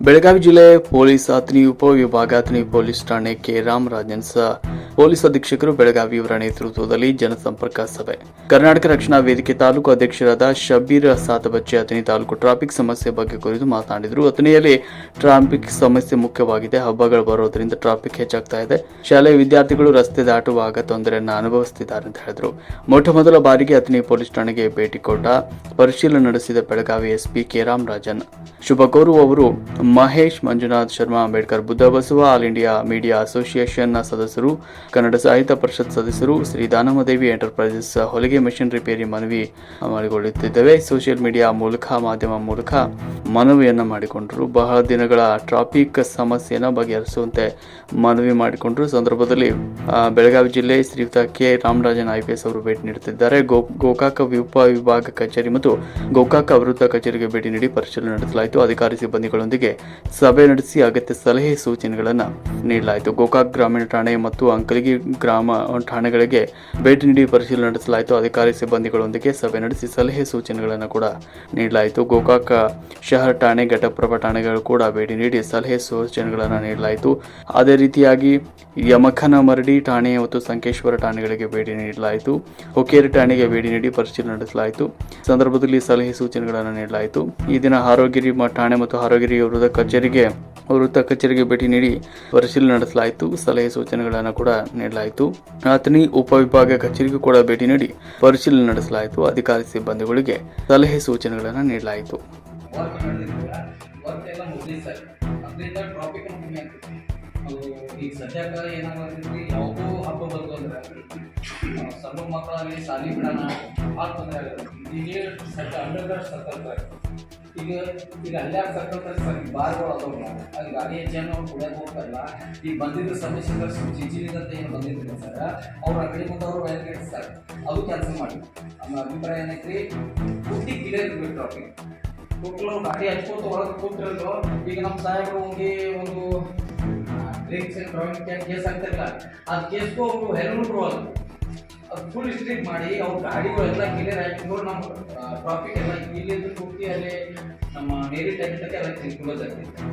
ಬೆಳಗಾವಿ ಜಿಲ್ಲೆ ಪೊಲೀಸ್ ಅಥಣಿ ಉಪವಿಭಾಗ ಅಥಣಿ ಪೊಲೀಸ್ ಠಾಣೆ ಕೆ ರಾಮರಾಜನ್ ಪೊಲೀಸ್ ಅಧೀಕ್ಷಕರು ಬೆಳಗಾವಿ ಇವರ ನೇತೃತ್ವದಲ್ಲಿ ಜನಸಂಪರ್ಕ ಸಭೆ. ಕರ್ನಾಟಕ ರಕ್ಷಣಾ ವೇದಿಕೆ ತಾಲೂಕು ಅಧ್ಯಕ್ಷರಾದ ಶಬೀರ್ ಸಾತಬಚ್ಚೆ ಅಥಣಿ ತಾಲೂಕು ಟ್ರಾಫಿಕ್ ಸಮಸ್ಯೆ ಬಗ್ಗೆ ಕುರಿತು ಮಾತನಾಡಿದರು. ಅಥಣಿಯಲ್ಲಿ ಟ್ರಾಫಿಕ್ ಸಮಸ್ಯೆ ಮುಖ್ಯವಾಗಿದೆ. ಹಬ್ಬಗಳು ಬರೋದ್ರಿಂದ ಟ್ರಾಫಿಕ್ ಹೆಚ್ಚಾಗ್ತಾ ಇದೆ. ಶಾಲೆಯ ವಿದ್ಯಾರ್ಥಿಗಳು ರಸ್ತೆ ದಾಟುವಾಗ ತೊಂದರೆಯನ್ನು ಅನುಭವಿಸುತ್ತಿದ್ದಾರೆ ಅಂತ ಹೇಳಿದರು. ಮೊದಲ ಬಾರಿಗೆ ಅಥಣಿ ಪೊಲೀಸ್ ಠಾಣೆಗೆ ಭೇಟಿ ಕೊಟ್ಟ ಪರಿಶೀಲನೆ ನಡೆಸಿದ ಬೆಳಗಾವಿ ಎಸ್ಪಿ ಕೆ ರಾಮರಾಜನ್ ಶುಭ ಕೋರುವವರು Mahesh, Manjunath Sharma, Ambedkar Buddhabasava, all India media ಅಸೋಸಿಯೇಷನ್ನ ಸದಸ್ಯರು, ಕನ್ನಡ ಸಾಹಿತ್ಯ ಪರಿಷತ್ ಸದಸ್ಯರು, ಶ್ರೀ ದಾನಮದೇವಿ ಎಂಟರ್ಪ್ರೈಸಸ್ ಹೊಲಿಗೆ ಮೆಷಿನ್ ರಿಪೇರಿ ಮನವಿ ಮಾಡಿಕೊಳ್ಳುತ್ತಿದ್ದೇವೆ. ಸೋಷಿಯಲ್ ಮೀಡಿಯಾ ಮೂಲಕ ಮಾಧ್ಯಮ ಮೂಲಕ ಮನವಿಯನ್ನು ಮಾಡಿಕೊಂಡರು. ಬಹಳ ದಿನಗಳ ಟ್ರಾಫಿಕ್ ಸಮಸ್ಯೆಯನ್ನು ಬಗೆಹರಿಸುವಂತೆ ಮನವಿ ಮಾಡಿಕೊಂಡರು. ಸಂದರ್ಭದಲ್ಲಿ ಬೆಳಗಾವಿ ಜಿಲ್ಲೆ ಶ್ರೀಯುತ ಕೆ ರಾಮರಾಜನ್ IPS ಅವರು ಭೇಟಿ ನೀಡುತ್ತಿದ್ದಾರೆ. ಗೋಕಾಕ ಉಪವಿಭಾಗ ಕಚೇರಿ ಮತ್ತು ಗೋಕಾಕ ವೃತ್ತ ಕಚೇರಿಗೆ ಭೇಟಿ ನೀಡಿ ಪರಿಶೀಲನೆ ನಡೆಸಲಾಯಿತು. ಅಧಿಕಾರಿ ಸಿಬ್ಬಂದಿಗಳೊಂದಿಗೆ ಸಭೆ ನಡೆಸಿ ಅಗತ್ಯ ಸಲಹೆ ಸೂಚನೆಗಳನ್ನು ನೀಡಲಾಯಿತು. ಗೋಕಾಕ್ ಗ್ರಾಮೀಣ ಠಾಣೆ ಮತ್ತು ಅಂಕಲಗಿ ಗ್ರಾಮ ಠಾಣೆಗಳಿಗೆ ಭೇಟಿ ನೀಡಿ ಪರಿಶೀಲನೆ ನಡೆಸಲಾಯಿತು. ಅಧಿಕಾರಿ ಸಿಬ್ಬಂದಿಗಳೊಂದಿಗೆ ಸಭೆ ನಡೆಸಿ ಸಲಹೆ ಸೂಚನೆಗಳನ್ನು ಕೂಡ ನೀಡಲಾಯಿತು. ಗೋಕಾಕ ಶಹರ ಠಾಣೆ, ಘಟಪ್ರಭಾ ಠಾಣೆಗಳು ಕೂಡ ಭೇಟಿ ನೀಡಿ ಸಲಹೆ ಸೂಚನೆಗಳನ್ನು ನೀಡಲಾಯಿತು. ಅದೇ ರೀತಿಯಾಗಿ ಯಮಕನಮರಡಿ ಠಾಣೆ ಮತ್ತು ಸಂಕೇಶ್ವರ ಠಾಣೆಗಳಿಗೆ ಭೇಟಿ ನೀಡಲಾಯಿತು. ಹುಕ್ಕೇರಿ ಠಾಣೆಗೆ ಭೇಟಿ ನೀಡಿ ಪರಿಶೀಲನೆ ನಡೆಸಲಾಯಿತು. ಸಂದರ್ಭದಲ್ಲಿ ಸಲಹೆ ಸೂಚನೆಗಳನ್ನು ನೀಡಲಾಯಿತು. ಈ ದಿನ ಹಾರೋಗಿರಿ ಠಾಣೆ ಮತ್ತು ಹಾರೋಗಿರಿ ವೃತ್ತ ಕಚೇರಿಗೆ ಭೇಟಿ ನೀಡಿ ಪರಿಶೀಲನೆ ನಡೆಸಲಾಯಿತು. ಸಲಹೆ ಸೂಚನೆಗಳನ್ನು ಕೂಡ ನೀಡಲಾಯಿತು. ಅಥಣಿ ಉಪವಿಭಾಗ ಕಚೇರಿಗೂ ಕೂಡ ಭೇಟಿ ನೀಡಿ ಪರಿಶೀಲನೆ ನಡೆಸಲಾಯಿತು. ಅಧಿಕಾರಿ ಸಿಬ್ಬಂದಿಗಳಿಗೆ ಸಲಹೆ ಸೂಚನೆಗಳನ್ನು ನೀಡಲಾಯಿತು. ಈಗ ಸದ್ಯಕ್ಕೆ ಏನಾಗುತ್ತೆ, ಯಾವುದೋ ಹಬ್ಬ ಬಂತು ಅಂದ್ರೆ ಸಣ್ಣ ಮಕ್ಕಳಲ್ಲಿ ಶಾಲೆ ಬಿಡೋಣ ಆ ತೊಂದರೆ ಆಗುತ್ತೆ. ಈಗ ಅಂಡರ್ಗ್ರೌಂಡ್ ಸರ್ಕಲ್ ಈಗ ಅಲ್ಲೇ ಸರ್ಕಲ್ ಬಾರ್ಗಳು ಅದಾವಲ್ಲ, ಅಲ್ಲಿ ಗಾಡಿ ಹೆಚ್ಚೇನು ಕುಡಿಯೋಕೆ ಹೋಗ್ತಾರಲ್ಲ. ಈಗ ಬಂದಿದ್ದ ಸಮಸ್ಯೆ ಚಿಂಚಿನಿಂದ ಏನು ಬಂದಿದ್ದಿಲ್ಲ ಸರ್, ಅವ್ರು ಆ ಕಡೆ ಮುಂದೆ ಅವರು ವೈರ್ಗೇಟ್ ಸರ್, ಅದು ಕೆಲಸ ಮಾಡಿ. ನಮ್ಮ ಅಭಿಪ್ರಾಯ ಏನೈತ್ರಿ, ಪೂರ್ತಿ ಕ್ಲಿಯರ್ ಇರ್ಬೇಕು ಟ್ರಾಫಿಕ್. ಕೂತ್ಲು ಗಾಡಿ ಹಚ್ಕೋತ ಒಳಗೆ ಕೂತಿರಲ್ವ. ಈಗ ನಮ್ಮ ಸಾಹೇಬರು ಹೋಗಿ ಒಂದು ಡ್ರಿಂಕ್ಸ್ ಆ್ಯಂಡ್ ಡ್ರಾಯಿಂಗ್ ಕೇಸ್ ಆಗ್ತಿರಲ್ಲ, ಅದು ಕೇಸ್ಗೂ ಅವರು ಹೆಲ್ಮೆಟ್ ಬರುವಲ್ಲ, ಅದು ಫುಲ್ ಸ್ಟ್ರಿಕ್ಟ್ ಮಾಡಿ ಅವ್ರ ಗಾಡಿಗಳೆಲ್ಲ ಕ್ಲಿಯರ್ ಹಾಕಿಕೊಂಡು ನಮ್ಮ ಟ್ರಾಫಿಕ್ ಎಲ್ಲ ಇಲ್ಲಿಂದ ಪೂರ್ತಿ ಅಲ್ಲಿ ನಮ್ಮ ಡೈಲಿ ಟೈಮ್ ಎಲ್ಲ ಕ್ಲೋಸ್ ಆಗ್ತೈತೆ.